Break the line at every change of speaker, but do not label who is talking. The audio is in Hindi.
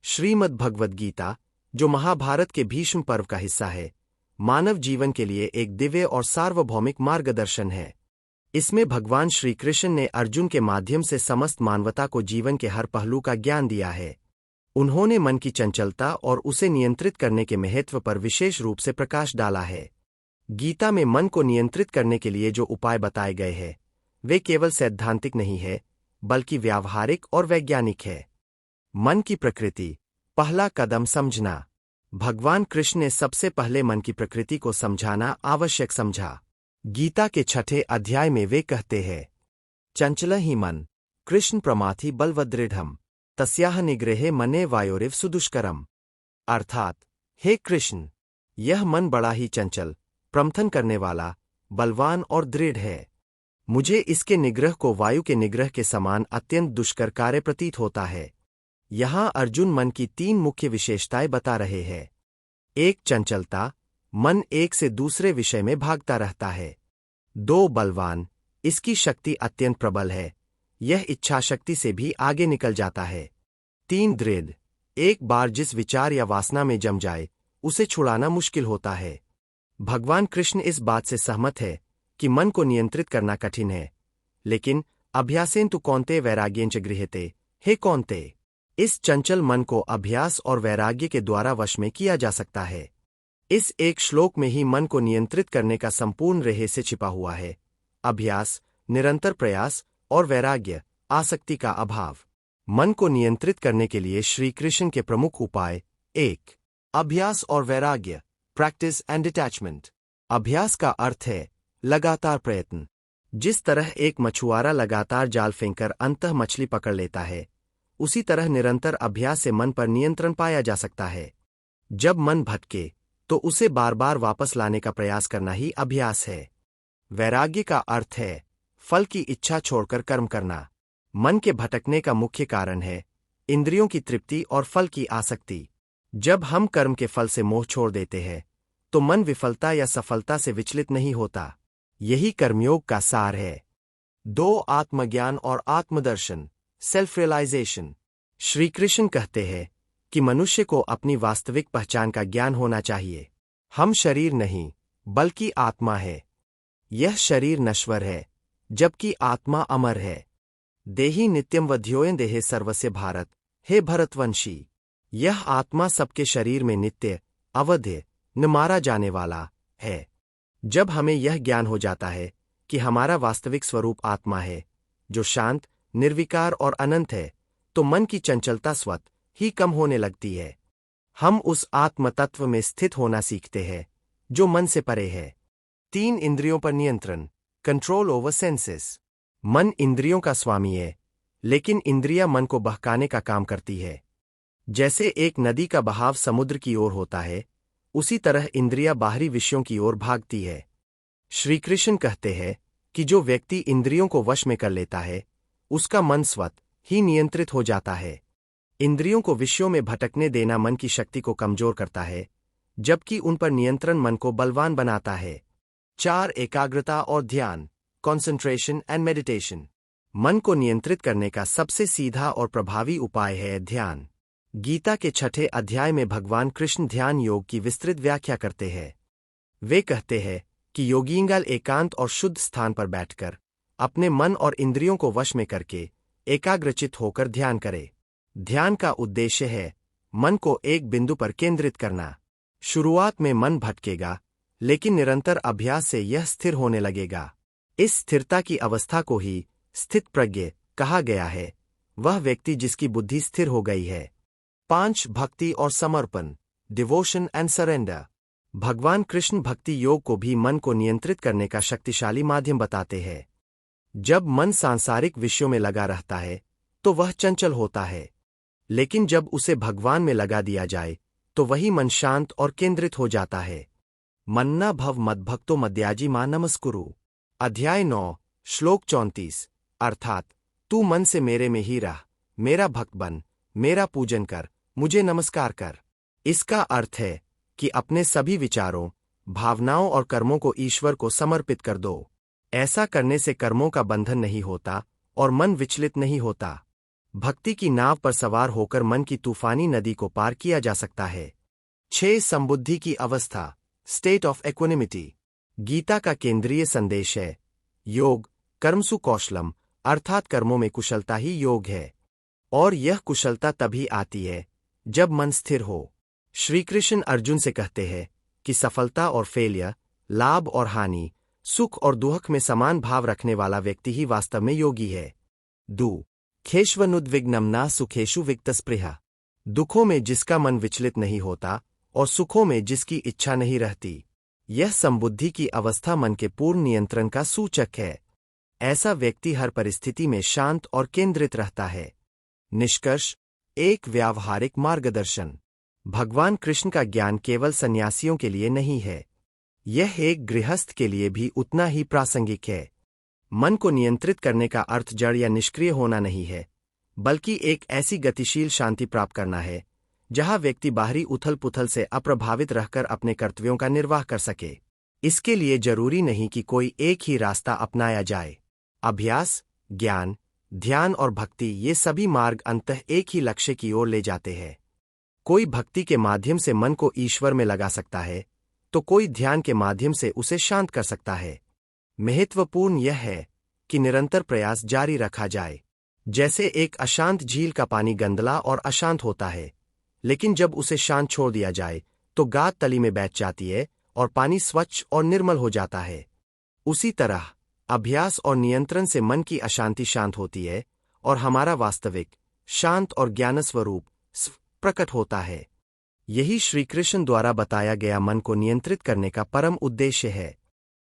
श्रीमद् भगवद गीता, जो महाभारत के भीष्म पर्व का हिस्सा है, मानव जीवन के लिए एक दिव्य और सार्वभौमिक मार्गदर्शन है। इसमें भगवान श्री कृष्ण ने अर्जुन के माध्यम से समस्त मानवता को जीवन के हर पहलू का ज्ञान दिया है। उन्होंने मन की चंचलता और उसे नियंत्रित करने के महत्व पर विशेष रूप से प्रकाश डाला है। गीता में मन को नियंत्रित करने के लिए जो उपाय बताए गए हैं, वे केवल सैद्धांतिक नहीं है, बल्कि व्यावहारिक और वैज्ञानिक है। मन की प्रकृति, पहला कदम समझना। भगवान कृष्ण ने सबसे पहले मन की प्रकृति को समझाना आवश्यक समझा। गीता के 6 अध्याय में वे कहते हैं, चंचल ही मन, कृष्ण प्रमाथि बलवदृढ़म, तस्याह निग्रहे मने वायोरिव सुदुष्करम। अर्थात, हे कृष्ण, यह मन बड़ा ही चंचल, प्रमथन करने वाला, बलवान और दृढ़ है। मुझे इसके निग्रह को वायु के निग्रह के समान अत्यंत दुष्कर कार्य प्रतीत होता है। यहाँ अर्जुन मन की 3 मुख्य विशेषताएं बता रहे हैं। 1. चंचलता, मन एक से दूसरे विषय में भागता रहता है। 2. बलवान, इसकी शक्ति अत्यंत प्रबल है, यह इच्छा शक्ति से भी आगे निकल जाता है। 3. दृढ़, एक बार जिस विचार या वासना में जम जाए, उसे छुड़ाना मुश्किल होता है। भगवान कृष्ण इस बात से सहमत है कि मन को नियंत्रित करना कठिन है, लेकिन अभ्यासेन तु कौन्तेय वैराग्येन च गृह्यते, हे कौन्तेय, इस चंचल मन को अभ्यास और वैराग्य के द्वारा वश में किया जा सकता है। इस एक श्लोक में ही मन को नियंत्रित करने का संपूर्ण रहस्य छिपा हुआ है। अभ्यास, निरंतर प्रयास और वैराग्य, आसक्ति का अभाव। मन को नियंत्रित करने के लिए श्री कृष्ण के प्रमुख उपाय। 1. अभ्यास और वैराग्य, प्रैक्टिस एंड डिटैचमेंट। अभ्यास का अर्थ है लगातार प्रयत्न। जिस तरह एक मछुआरा लगातार जाल फेंककर अंततः मछली पकड़ लेता है, उसी तरह निरंतर अभ्यास से मन पर नियंत्रण पाया जा सकता है। जब मन भटके, तो उसे बार बार वापस लाने का प्रयास करना ही अभ्यास है। वैराग्य का अर्थ है फल की इच्छा छोड़कर कर्म करना। मन के भटकने का मुख्य कारण है इंद्रियों की तृप्ति और फल की आसक्ति। जब हम कर्म के फल से मोह छोड़ देते हैं, तो मन विफलता या सफलता से विचलित नहीं होता। यही कर्मयोग का सार है। 2. आत्मज्ञान और आत्मदर्शन, सेल्फ रियलाइजेशन। श्री कृष्ण कहते हैं कि मनुष्य को अपनी वास्तविक पहचान का ज्ञान होना चाहिए। हम शरीर नहीं, बल्कि आत्मा है। यह शरीर नश्वर है, जबकि आत्मा अमर है। देहि नित्यम वध्योयं देहे सर्वस्य भारत, हे भरतवंशी। यह आत्मा सबके शरीर में नित्य, अवध्य, न मारा जाने वाला है। जब हमें यह ज्ञान हो जाता है कि हमारा वास्तविक स्वरूप आत्मा है, जो शांत, निर्विकार और अनंत है, तो मन की चंचलता स्वत ही कम होने लगती है। हम उस आत्म तत्व में स्थित होना सीखते हैं, जो मन से परे है। 3. इंद्रियों पर नियंत्रण, कंट्रोल ओवर सेंसेस। मन इंद्रियों का स्वामी है, लेकिन इंद्रियां मन को बहकाने का काम करती है। जैसे एक नदी का बहाव समुद्र की ओर होता है, उसी तरह इंद्रियां बाहरी विषयों की ओर भागती है। श्री कृष्ण कहते हैं कि जो व्यक्ति इंद्रियों को वश में कर लेता है, उसका मन स्वत ही नियंत्रित हो जाता है। इंद्रियों को विषयों में भटकने देना मन की शक्ति को कमजोर करता है, जबकि उन पर नियंत्रण मन को बलवान बनाता है। 4. एकाग्रता और ध्यान, कॉन्सेंट्रेशन एंड मेडिटेशन। मन को नियंत्रित करने का सबसे सीधा और प्रभावी उपाय है ध्यान। गीता के 6 अध्याय में भगवान कृष्ण ध्यान योग की विस्तृत व्याख्या करते हैं। वे कहते हैं कि योगींगल एकांत और शुद्ध स्थान पर बैठकर अपने मन और इंद्रियों को वश में करके एकाग्रचित होकर ध्यान करे। ध्यान का उद्देश्य है मन को एक बिंदु पर केंद्रित करना। शुरुआत में मन भटकेगा, लेकिन निरंतर अभ्यास से यह स्थिर होने लगेगा। इस स्थिरता की अवस्था को ही स्थित प्रज्ञ कहा गया है, वह व्यक्ति जिसकी बुद्धि स्थिर हो गई है। 5. भक्ति और समर्पण, डिवोशन एंड सरेंडर। भगवान कृष्ण भक्ति योग को भी मन को नियंत्रित करने का शक्तिशाली माध्यम बताते हैं। जब मन सांसारिक विषयों में लगा रहता है, तो वह चंचल होता है, लेकिन जब उसे भगवान में लगा दिया जाए, तो वही मन शांत और केंद्रित हो जाता है। मन्ना भव मद्भक्तो मद्याजी मां नमस्कुरु। अध्याय 9, श्लोक 34। अर्थात, तू मन से मेरे में ही रह, मेरा भक्त बन, मेरा पूजन कर, मुझे नमस्कार कर। इसका अर्थ है कि अपने सभी विचारों, भावनाओं और कर्मों को ईश्वर को समर्पित कर दो। ऐसा करने से कर्मों का बंधन नहीं होता और मन विचलित नहीं होता। भक्ति की नाव पर सवार होकर मन की तूफानी नदी को पार किया जा सकता है। 6 संबुद्धि की अवस्था, स्टेट ऑफ इक्विनिमिटी। गीता का केंद्रीय संदेश है योग कर्मसु कौशलम, अर्थात कर्मों में कुशलता ही योग है, और यह कुशलता तभी आती है जब मन स्थिर हो। श्री कृष्ण अर्जुन से कहते हैं कि सफलता और फेलियर, लाभ और हानि, सुख और दुख में समान भाव रखने वाला व्यक्ति ही वास्तव में योगी है। खेष्वनुद्विग्नम न सुखेषु विक्तस्पृहा। दुखों में जिसका मन विचलित नहीं होता और सुखों में जिसकी इच्छा नहीं रहती, यह संबुद्धि की अवस्था मन के पूर्ण नियंत्रण का सूचक है। ऐसा व्यक्ति हर परिस्थिति में शांत और केंद्रित रहता है। निष्कर्ष, एक व्यावहारिक मार्गदर्शन। भगवान कृष्ण का ज्ञान केवल सन्यासियों के लिए नहीं है, यह एक गृहस्थ के लिए भी उतना ही प्रासंगिक है। मन को नियंत्रित करने का अर्थ जड़ या निष्क्रिय होना नहीं है, बल्कि एक ऐसी गतिशील शांति प्राप्त करना है जहां व्यक्ति बाहरी उथल पुथल से अप्रभावित रहकर अपने कर्तव्यों का निर्वाह कर सके। इसके लिए जरूरी नहीं कि कोई एक ही रास्ता अपनाया जाए। अभ्यास, ज्ञान, ध्यान और भक्ति, ये सभी मार्ग अंततः एक ही लक्ष्य की ओर ले जाते हैं। कोई भक्ति के माध्यम से मन को ईश्वर में लगा सकता है, तो कोई ध्यान के माध्यम से उसे शांत कर सकता है। महत्वपूर्ण यह है कि निरंतर प्रयास जारी रखा जाए। जैसे एक अशांत झील का पानी गंदला और अशांत होता है, लेकिन जब उसे शांत छोड़ दिया जाए तो गाद तली में बैठ जाती है और पानी स्वच्छ और निर्मल हो जाता है। उसी तरह अभ्यास और नियंत्रण से मन की अशांति शांत होती है और हमारा वास्तविक शांत और ज्ञानस्वरूप प्रकट होता है। यही श्री कृष्ण द्वारा बताया गया मन को नियंत्रित करने का परम उद्देश्य है।